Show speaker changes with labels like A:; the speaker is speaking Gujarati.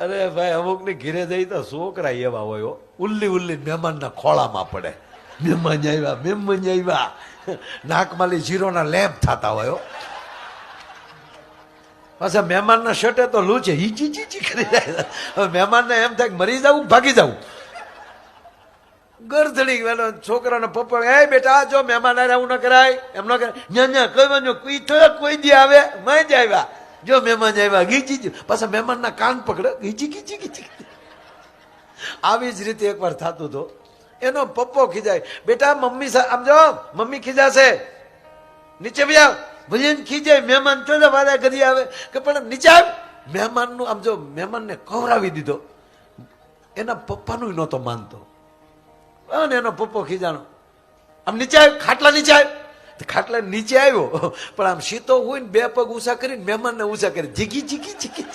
A: અરે ભાઈ અમુક ની ઘીરે જઈ તો છોકરા એવા હોય હો. ઉલ્લી ઉલ્લી મહેમાનના ખોળામાં પડે. મહેમાન આવ્યા નાકમાલી જીરોના લેમ્પ થતા હોય હો. પાછા મહેમાનના શર્ટે તો લૂચે હીચી ચીચી કરી જાય. હવે મહેમાનને એમ થાય કે મરી જવું ભાગી જવું. ગરધડી વેલો છોકરાનો પપ્પા એ બેટા જો મહેમાન આરે આવું ન કરાય એમ ન કરાય ન્યા કઈ વાંધો કોઈ દી આવે મેં જ આવ્યા જો મહેમાન આવ્યા ગીચી પાછા મહેમાનના કાન પકડે ગીચી ગીચી ગીચી. આવી જ રીતે એકવાર થતું હતું. એનો પપ્પો ખીજાય બેટા મમ્મી આમ જો મમ્મી ખીજાશે નીચે બી આવ ભજન ખીજાય મહેમાન તો વારે ઘડી આવે કે પણ નીચે આવ મહેમાનનું આમ જો મહેમાનને ખવડાવી દીધો. એના પપ્પાનું નહોતો માનતો અને એનો પપ્પો ખીજાણો આમ નીચે આવ્યો ખાટલા નીચે આવ્યો. ખાટલા નીચે આવ્યો પણ આમ સીતો હોય ને બે પગ ઊંચા કરીને મહેમાનને ઊંચા કરી જીગી જીગી જીગી.